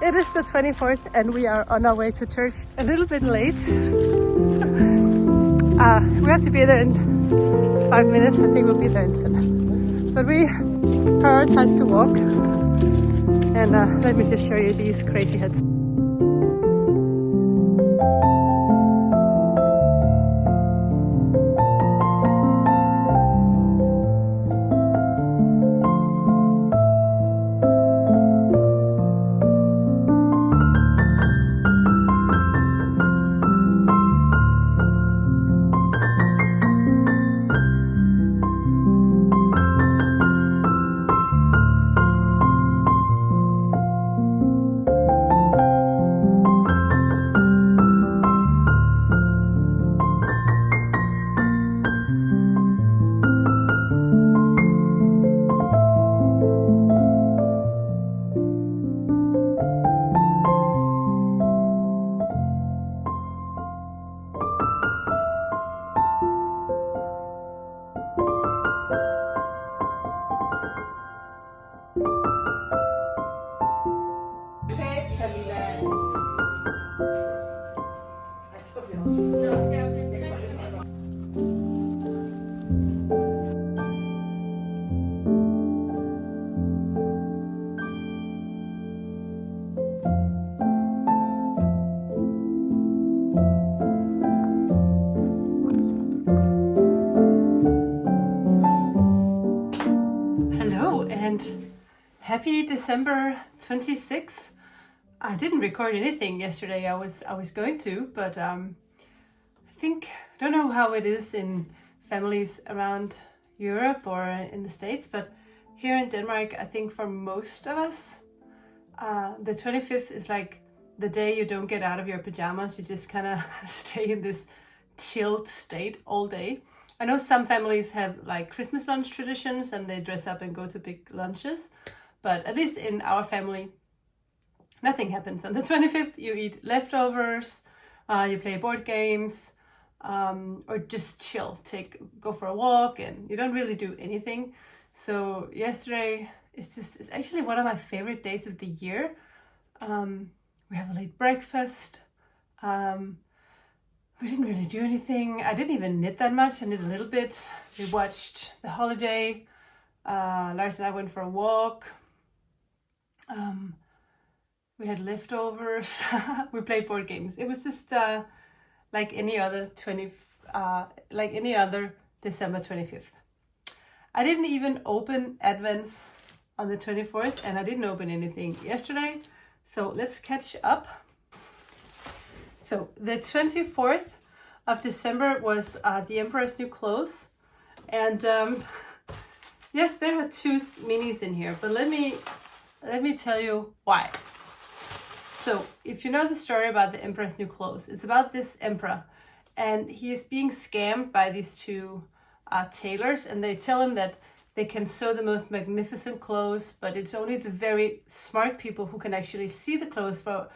It is the 24th and we are on our way to church a little bit late. We have to be there in 5 minutes. I think we'll be there in 10. But we prioritize to walk. And let me just show you these crazy heads. Happy December 26th. I didn't record anything yesterday. I was going to, but I don't know how it is in families around Europe or in the States, but here in Denmark, I think for most of us, the 25th is like the day you don't get out of your pajamas. You just kind of stay in this chilled state all day. I know some families have like Christmas lunch traditions and they dress up and go to big lunches. But at least in our family, nothing happens. On the 25th, you eat leftovers, you play board games, or just chill, go for a walk, and you don't really do anything. So yesterday, it's actually one of my favorite days of the year. We have a late breakfast. We didn't really do anything. I didn't even knit that much. I knit a little bit. We watched The Holiday. Lars and I went for a walk. We had leftovers. We played board games. It was just like any other December 25th. I didn't even open Advents on the 24th, and I didn't open anything yesterday. So let's catch up. So the 24th of December was the Emperor's New Clothes, and yes, there are 2 minis in here, but let me tell you why. So if you know the story about the Emperor's New Clothes, it's about this emperor, and he is being scammed by these 2 tailors, and they tell him that they can sew the most magnificent clothes, but it's only the very smart people who can actually see the clothes. For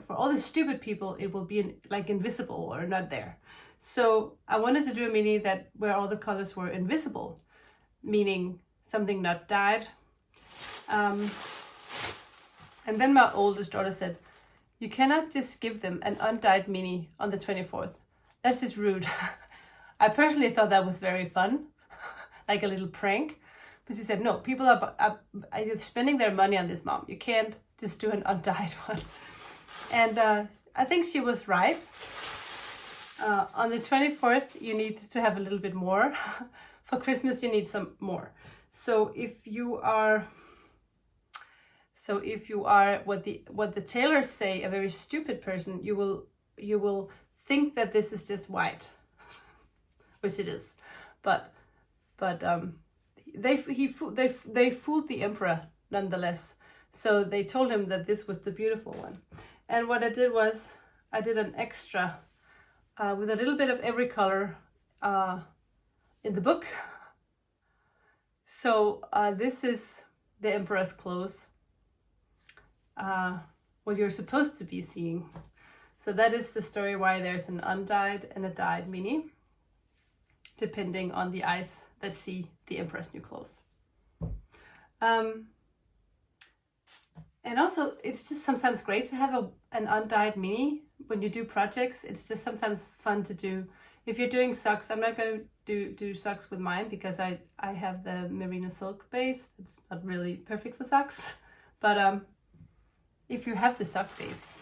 all the stupid people, it will be like invisible or not there. So I wanted to do a mini where all the colors were invisible, meaning something not dyed. And then my oldest daughter said, you cannot just give them an undyed mini on the 24th. That's just rude. I personally thought that was very fun, like a little prank. But she said, no, people are spending their money on this, Mom. You can't just do an undyed one. And I think she was right. On the 24th, you need to have a little bit more. For Christmas, you need some more. So if you are what the tailors say, a very stupid person, you will think that this is just white, which it is. But they fooled the emperor nonetheless. So they told him that this was the beautiful one. And what I did was I did an extra with a little bit of every color in the book. So this is the emperor's clothes, what you're supposed to be seeing. So that is the story why there's an undyed and a dyed mini, depending on the eyes that see the emperor's new clothes. And also, it's just sometimes great to have an undyed mini when you do projects. It's just sometimes fun to do. If you're doing socks, I'm not going to do socks with mine because I have the merino silk base. It's not really perfect for socks. But if you have the sock base.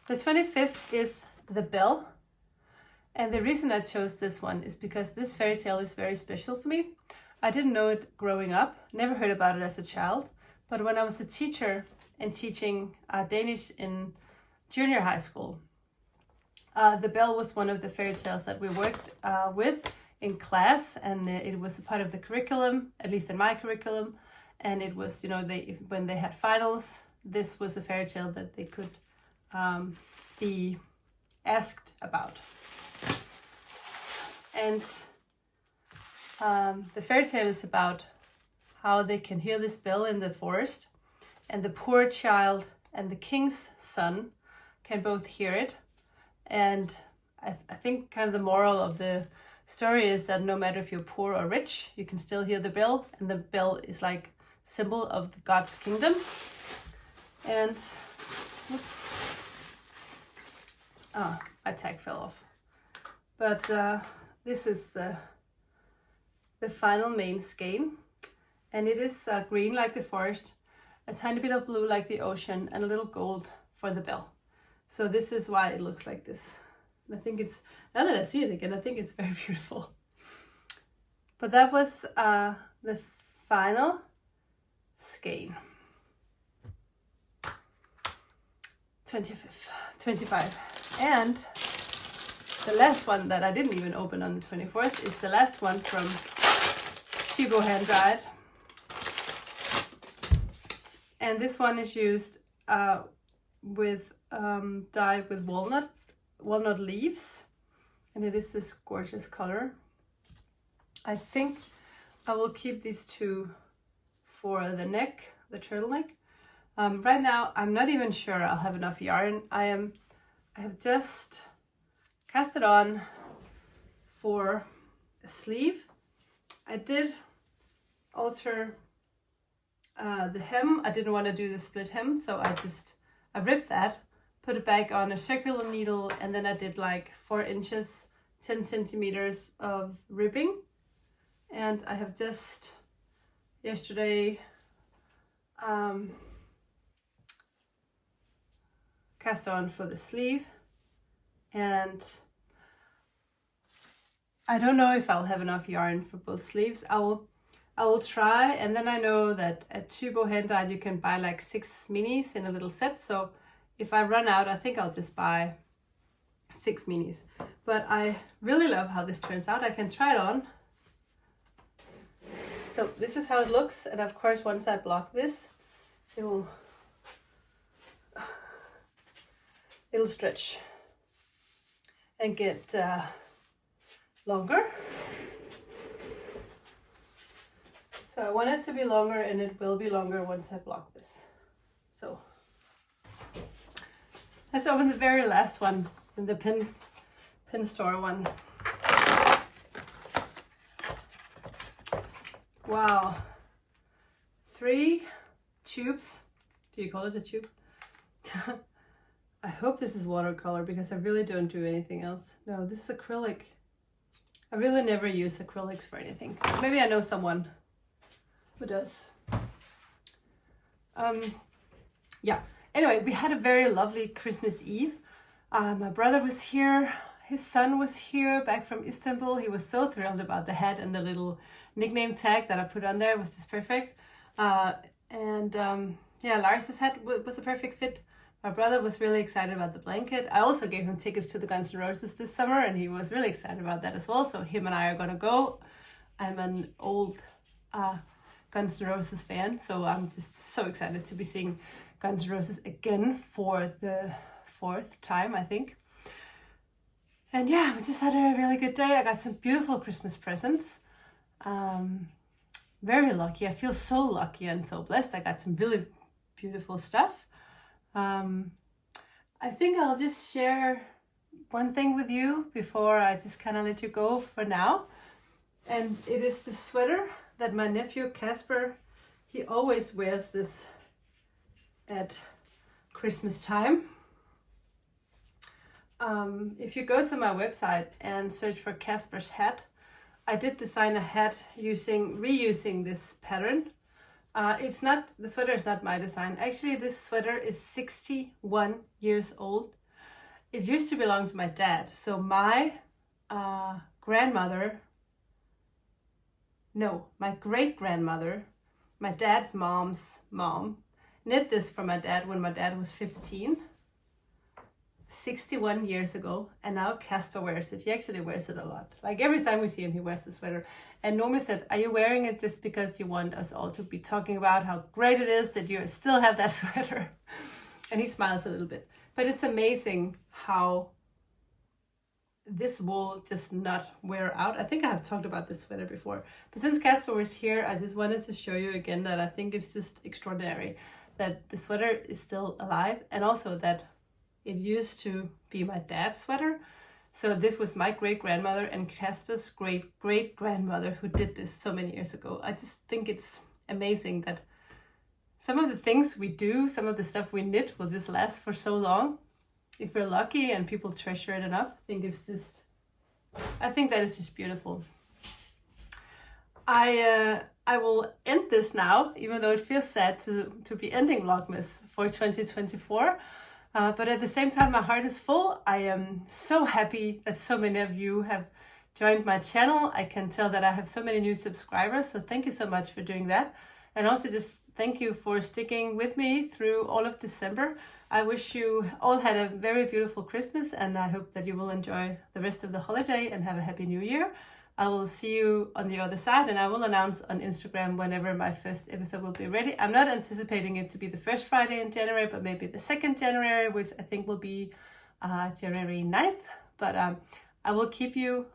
The 25th is the bell. And the reason I chose this one is because this fairy tale is very special for me. I didn't know it growing up, never heard about it as a child. But when I was a teacher and teaching Danish in junior high school, the bell was one of the fairy tales that we worked with in class, and it was a part of the curriculum, at least in my curriculum. And it was, when they had finals, this was a fairy tale that they could be asked about. And the fairy tale is about how they can hear this bell in the forest, and the poor child and the king's son can both hear it. And I think kind of the moral of the story is that no matter if you're poor or rich, you can still hear the bell, and the bell is like symbol of God's kingdom. And my tag fell off. But this is the final main skein. And it is green like the forest, a tiny bit of blue like the ocean, and a little gold for the bell. So this is why it looks like this. And I think it's, now that I see it again, I think it's very beautiful. But that was the final skein. 25. And the last one that I didn't even open on the 24th is the last one from Chibo Hand Dried. And this one is used with dye with walnut leaves, and it is this gorgeous color. I think I will keep these two for the neck, the turtleneck. Right now, I'm not even sure I'll have enough yarn. I have just cast it on for a sleeve. I did alter the hem. I didn't want to do the split hem, so I ripped that, put it back on a circular needle, and then I did like 4 inches, 10 centimeters of ribbing. And I have just yesterday cast on for the sleeve, and I don't know if I'll have enough yarn for both sleeves. I will try, and then I know that at Chibo Hand Dyed you can buy like 6 minis in a little set. So if I run out, I think I'll just buy 6 minis. But I really love how this turns out. I can try it on. So this is how it looks, and of course once I block this, it'll stretch and get longer. So I want it to be longer, and it will be longer once I block this. So let's open the very last one, in the pin store one. Wow, 3 tubes. Do you call it a tube? I hope this is watercolor because I really don't do anything else. No, this is acrylic. I really never use acrylics for anything. Maybe I know someone who does. Yeah, Anyway, we had a very lovely Christmas Eve. My brother was here, his son was here back from Istanbul. He was so thrilled about the hat, and the little nickname tag that I put on there was just perfect. Yeah, Lars's hat was a perfect fit. My brother was really excited about the blanket. I also gave him tickets to the Guns N' Roses this summer, and he was really excited about that as well. So him and I are gonna go. I'm an old Guns N' Roses fan, so I'm just so excited to be seeing Guns N' Roses again for the 4th time, I think. And yeah, we just had a really good day. I got some beautiful Christmas presents. Very lucky. I feel so lucky and so blessed. I got some really beautiful stuff. I think I'll just share one thing with you before I just kind of let you go for now. And it is the sweater that my nephew Casper, he always wears this at Christmas time. If you go to my website and search for Casper's hat, I did design a hat reusing this pattern. The sweater is not my design. Actually, this sweater is 61 years old. It used to belong to my dad. So my my great-grandmother, my dad's mom's mom, knit this for my dad when my dad was 15, 61 years ago, and now Casper wears it. He actually wears it a lot. Like every time we see him, he wears the sweater. And Nomi said, are you wearing it just because you want us all to be talking about how great it is that you still have that sweater? And he smiles a little bit. But it's amazing how this wool just not wear out. I think I have talked about this sweater before. But since Casper was here, I just wanted to show you again that I think it's just extraordinary that the sweater is still alive, and also that it used to be my dad's sweater. So this was my great-grandmother and Casper's great-great-grandmother who did this so many years ago. I just think it's amazing that some of the things we do, some of the stuff we knit will just last for so long. If we're lucky and people treasure it enough, I think that is just beautiful. I will end this now, even though it feels sad to be ending Vlogmas for 2024. But at the same time, my heart is full. I am so happy that so many of you have joined my channel. I can tell that I have so many new subscribers, so thank you so much for doing that. And also just thank you for sticking with me through all of December. I wish you all had a very beautiful Christmas, and I hope that you will enjoy the rest of the holiday and have a happy new year. I will see you on the other side, and I will announce on Instagram whenever my first episode will be ready. I'm not anticipating it to be the first Friday in January, but maybe the 2nd January, which I think will be January 9th. But I will keep you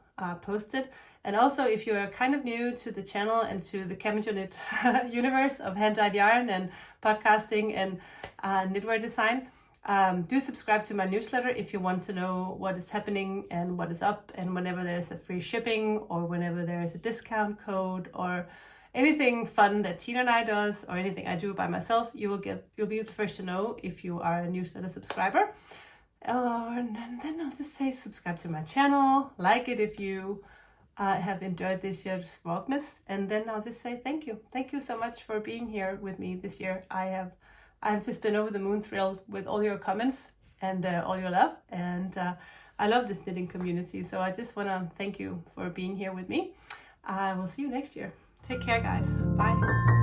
posted. And also, if you are kind of new to the channel and to the CamijoKnit universe of hand-dyed yarn and podcasting and knitwear design, do subscribe to my newsletter if you want to know what is happening and what is up, and whenever there's a free shipping or whenever there is a discount code or anything fun that Tina and I does or anything I do by myself, you'll be the first to know if you are a newsletter subscriber. And then I'll just say subscribe to my channel, like it if you have enjoyed this year's Vlogmas, and then I'll just say thank you. Thank you so much for being here with me this year. I've just been over the moon thrilled with all your comments and all your love, and I love this knitting community, so I just want to thank you for being here with me. I will see you next year. Take care, guys. Bye.